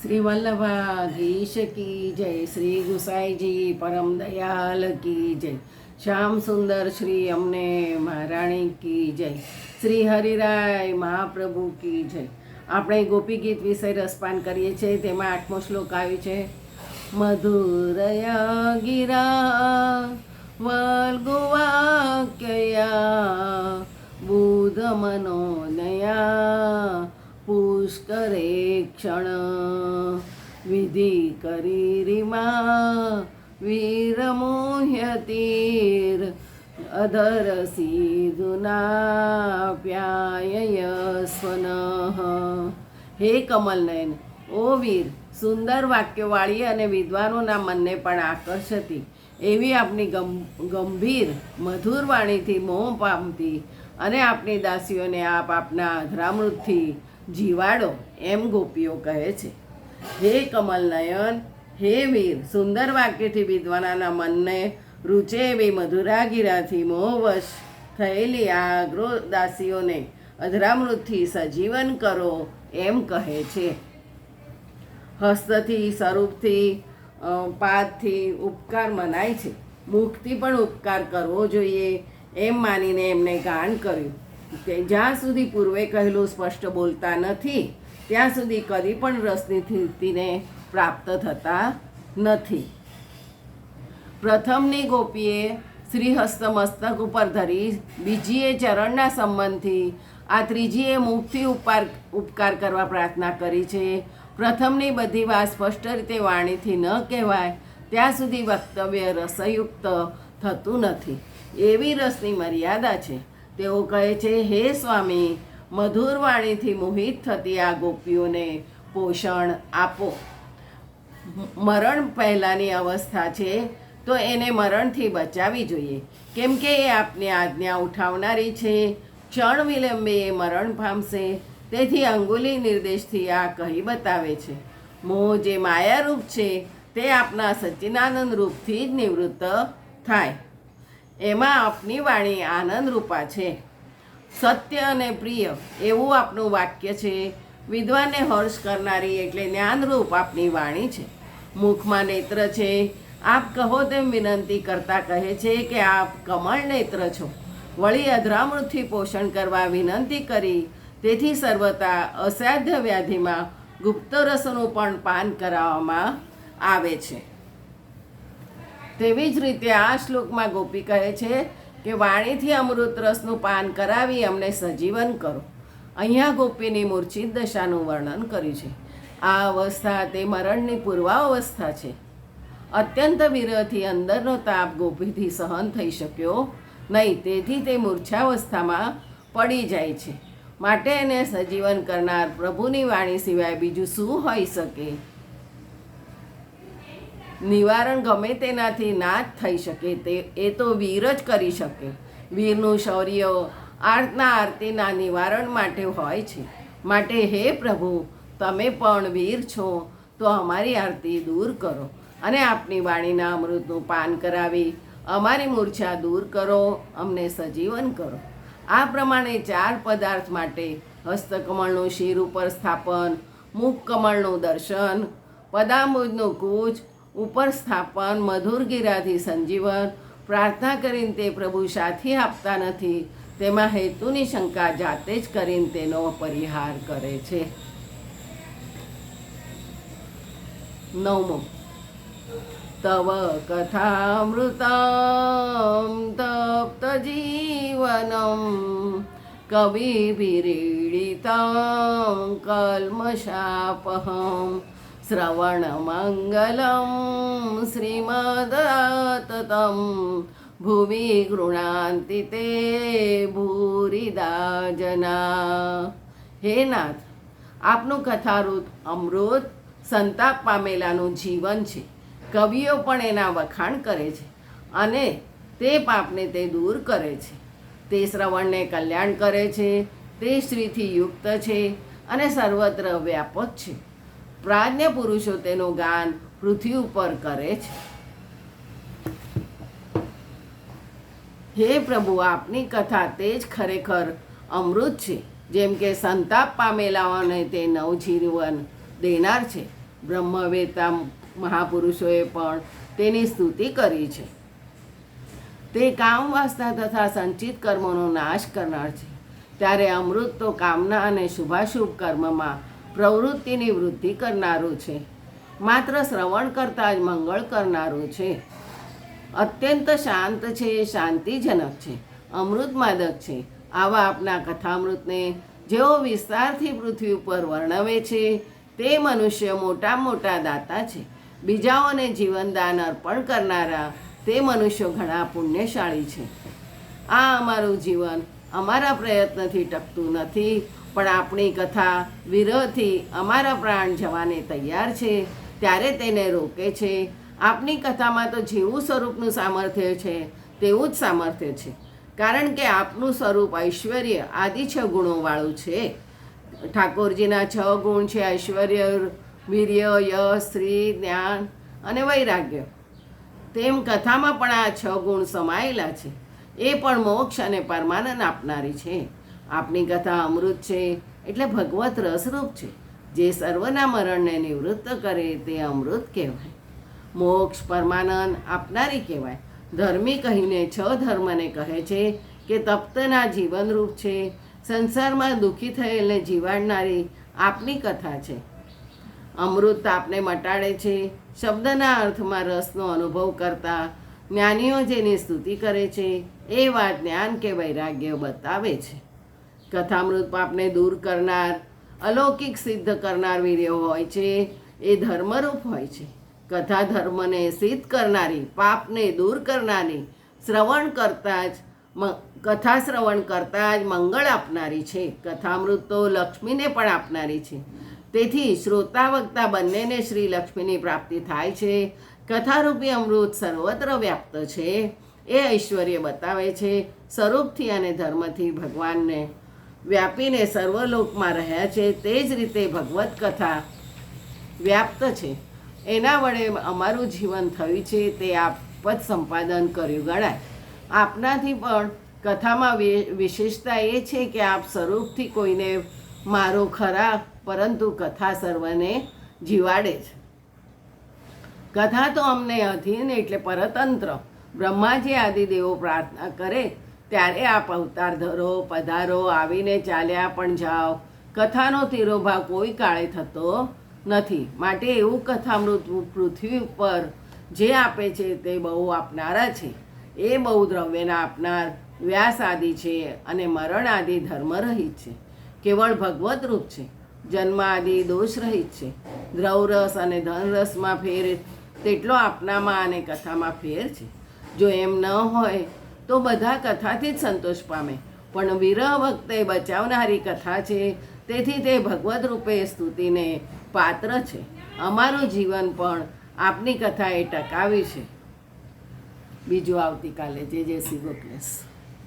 श्री वल्लभाधीश की जय। श्री गुसाई जी परम दयाल की जय। श्याम सुंदर श्री अमने महाराणी की जय। श्री हरिराय महाप्रभु की जय। આપણે ગોપી ગીત વિશે રસપાન કરીએ છીએ। તેમાં 8મો શ્લોક આવ્યો છે। મધુરયા ગિરા વલ્ગુવાક્યયા બુધ મનોનયા પુષ્કરે ક્ષણ વિધિ કરી રીમા વીરમોહ્યતીર અધર સીધુના પ્યાયસ્વનઃ। હે કમલનયન, ઓ વીર, સુંદર વાક્યવાળી અને વિદ્વાનોના મનને પણ આકર્ષતી એવી આપની ગંભીર મધુર વાણીથી મોહ પામતી અને આપની દાસીઓને આપ આપના અધરામૃતથી જીવાડો એમ ગોપીઓ કહે છે। હે કમલનયન, હે વીર, સુંદર વાક્યથી વિદ્વાનોના મનને રૂચે એવી મધુરાગીરાથી મોહવશ થયેલી આ અગ્રો દાસીઓને અધરામૃતથી સજીવન કરો એમ કહે છે। હસ્તથી, સ્વરૂપથી, પાદથી ઉપકાર મનાય છે। મુખથી પણ ઉપકાર કરવો જોઈએ એમ માનીને એમને ગાન કર્યું। જ્યાં સુધી પૂર્વે કહેલું સ્પષ્ટ બોલતા નથી ત્યાં સુધી કદી પણ રસની સ્થિતિને પ્રાપ્ત થતા નથી। પ્રથમની ગોપીએ શ્રીહસ્ત મસ્તક ઉપર ધરી, બીજીએ ચરણના સંબંધથી, આ ત્રીજીએ મુખથી ઉપકાર કરવા પ્રાર્થના કરી છે। પ્રથમની બધી વાત સ્પષ્ટ રીતે વાણીથી ન કહેવાય ત્યાં સુધી વક્તવ્ય રસયુક્ત થતું નથી। એવી રસની મર્યાદા છે। તેઓ કહે છે, હે સ્વામી, મધુર વાણીથી મોહિત થતી આ ગોપીઓને પોષણ આપો। મરણ પહેલાંની અવસ્થા છે તો એને મરણથી બચાવવી જોઈએ, કેમ કે એ આપની આજ્ઞા ઉઠાવનારી છે। ક્ષણ વિલંબે એ મરણ પામશે। તેથી અંગુલી નિર્દેશથી આ કહી બતાવે છે, મોહ જે માયારૂપ છે તે આપના સચ્ચિદાનંદ રૂપથી જ નિવૃત્ત થાય। એમાં આપની વાણી આનંદરૂપા છે। સત્ય અને પ્રિય એવું આપનું વાક્ય છે। વિદ્વાનને હર્ષ કરનારી એટલે જ્ઞાનરૂપ આપની વાણી છે। મુખમાં નેત્ર છે। આપ કહો તેમ વિનંતી કરતા કહે છે કે આપ કમળ નેત્ર છો। વળી અધરામૃતથી પોષણ કરવા વિનંતી કરી તેથી સર્વતા અસાધ્ય વ્યાધિમાં ગુપ્ત રસોનું પણ પાન કરાવવામાં આવે છે। તેવી જ રીતે આ શ્લોકમાં ગોપી કહે છે કે વાણીથી અમૃત રસનું પાન કરાવી અમને સજીવન કરો। અહીંયા ગોપીની મૂર્છિત દશાનું વર્ણન કર્યું છે। આ અવસ્થા તે મરણની પૂર્વાવસ્થા છે। અત્યંત વિરહથી અંદરનો તાપ ગોપીથી સહન થઈ શક્યો નહીં, તેથી તે મૂર્છાવસ્થામાં પડી જાય છે। માટે એને સજીવન કરનાર પ્રભુની વાણી સિવાય બીજું શું હોઈ શકે? નિવારણ ગમે તેનાથી ના જ થઈ શકે, એ તો વીર જ કરી શકે। વીરનું શૌર્ય આર્તના આરતીના નિવારણ માટે હોય છે। માટે હે પ્રભુ, તમે પણ વીર છો તો અમારી આરતી દૂર કરો અને આપની વાણીના અમૃતનું પાન કરાવી અમારી મૂર્છા દૂર કરો, અમને સજીવન કરો। આ પ્રમાણે 4 પદાર્થ માટે હસ્તકમળનું શિર ઉપર સ્થાપન, મુખ કમળનું દર્શન, પદાંબુજનું કૂચ ઉપર સ્થાપન, મધુર ગીરાથી સંજીવન, પ્રાર્થના કરીને તે પ્રભુ સાથી આપતા નથી તેમાં હેતુની શંકા જાતે જ કરીને તેનો પરિહાર કરે છે। 9મો, તવ કથામૃતમ તપ્ત જીવનમ કવિભિરીડિતમ કલ્મષાપહમ શ્રવણમંગલમ શ્રીમદતતમ ભુવિ ગૃણાંતિ તે ભૂરિદા જના। હે નાથ, આપનું કથારૂત અમૃત સંતાપ પામેલાનું જીવન છે। કવિઓ પણ એના વખાણ કરે છે અને તે પાપને તે દૂર કરે છે। તે શ્રવણને કલ્યાણ કરે છે। તે શ્રીથી યુક્ત છે અને સર્વત્ર વ્યાપક છે। પ્રાજ્ઞ પુરુષો તેનું ગાન પૃથ્વી ઉપર કરે છે। હે પ્રભુ, આપની કથા તે જ ખરેખર અમૃત છે। જેમ કે સંતાપ પામેલાઓને તે નવજીવન દેનાર છે, બ્રહ્મવેતા મહાપુરુષોએ પણ તેની સ્તુતિ કરી છે. તે કામ વાસના તથા સંચિત કર્મોનો નાશ કરનાર છે. ત્યારે અમૃત તો કામના અને શુભાશુભ કર્મમાં પ્રવૃત્તિની વૃદ્ધિ કરનારું છે. માત્ર શ્રવણ કરતાં જ મંગળ કરનારું છે. અત્યંત શાંત છે, શાંતિજનક છે, અમૃત માદક છે. આવા આપના કથામૃતને જેઓ વિસ્તારથી પૃથ્વી ઉપર વર્ણવે છે તે મનુષ્ય મોટા દાતા છે. બીજાઓને જીવનદાન અર્પણ કરનારા તે મનુષ્યો ઘણા પુણ્યશાળી છે. આ અમારું જીવન અમારા પ્રયત્નથી ટકતું નથી, પણ આપણી કથા વિરહથી અમારા પ્રાણ જવાને તૈયાર છે ત્યારે તેને રોકે છે. આપની કથામાં તો જેવું સ્વરૂપનું સામર્થ્ય છે તેવું જ સામર્થ્ય છે, કારણ કે આપનું સ્વરૂપ ઐશ્વર્ય આદિ 6 ગુણોવાળું છે. ઠાકોરજીના 6 ગુણ છે: ઐશ્વર્ય, વીર્ય, યશ, શ્રી, જ્ઞાન અને વૈરાગ્ય. તેમ કથામાં પણ આ 6 ગુણ સમાયેલા છે. એ પણ મોક્ષ અને પરમાનંદ આપનારી છે. આપની કથા અમૃત છે એટલે ભગવત રસરૂપ છે. જે સર્વના મરણને નિવૃત્ત કરે તે અમૃત કહેવાય. મોક્ષ પરમાનંદ આપનારી કહેવાય. ધર્મી કહીને 6 ધર્મને કહે છે કે તપ્તના જીવનરૂપ છે. સંસારમાં દુઃખી થયેલને જીવાડનારી આપની કથા છે. અમૃત તાપને મટાડે છે. શબ્દના અર્થમાં રસનો અનુભવ કરતા જ્ઞાનીઓ જેની સ્તુતિ કરે છે એ વાત જ્ઞાન કે વૈરાગ્ય બતાવે છે. કથામૃત પાપને દૂર કરનાર, અલૌકિક સિદ્ધ કરનાર વીર્ય હોય છે. એ ધર્મરૂપ હોય છે. કથા ધર્મને સિદ્ધ કરનારી, પાપને દૂર કરનારી, કથા શ્રવણ કરતાં જ મંગળ આપનારી છે. કથામૃત તો લક્ષ્મીને પણ આપનારી છે. તેથી શ્રોતા વક્તા બંનેને શ્રી લક્ષ્મીની પ્રાપ્તિ થાય છે. કથારૂપી અમૃત સર્વત્ર વ્યાપ્ત છે. એ ઐશ્વર્ય બતાવે છે. સ્વરૂપથી અને ધર્મથી ભગવાનને વ્યાપીને સર્વલોકમાં રહ્યા છે. તે જ રીતે ભગવત કથા વ્યાપ્ત છે. એના વડે અમારું જીવન થયું છે. તે આપ જ સંપાદન કર્યું ગણાય. આપનાથી પણ કથામાં વિશેષતા એ છે કે આપ સ્વરૂપથી કોઈને મારો ખરા, પરંતુ કથા સર્વને જીવાડે છે. કથા તો અમને અધીન એટલે પરતંત્ર. બ્રહ્માજી આદિદેવો પ્રાર્થના કરે ત્યારે આપ અવતાર ધરો, પધારો, આવીને ચાલ્યા પણ જાઓ. કથાનો તિરોભાવ કોઈ કાળે થતો નથી. માટે એવું કથામૃત પૃથ્વી ઉપર જે આપે છે તે બહુ આપનારા છે. એ બહુ દ્રવ્યના આપનાર વ્યાસ આદિ છે અને મરણ આદિ ધર્મરહિત છે. કેવળ ભગવત રૂપ છે. જન્મ આદિ દોષ રહિત છે. દ્રવરસ અને ધનરસમાં ફેર તેટલો આપનામાં અને કથામાં ફેર છે. જો એમ ન હોય તો બધા કથાથી જ સંતોષ પામે, પણ વિરહ વખતે બચાવનારી કથા છે. તેથી તે ભગવત રૂપે સ્તુતિને પાત્ર છે. અમારું જીવન પણ આપની કથાએ ટકાવી છે. બીજું આવતીકાલે. જય શ્રી ગોપીનાથ.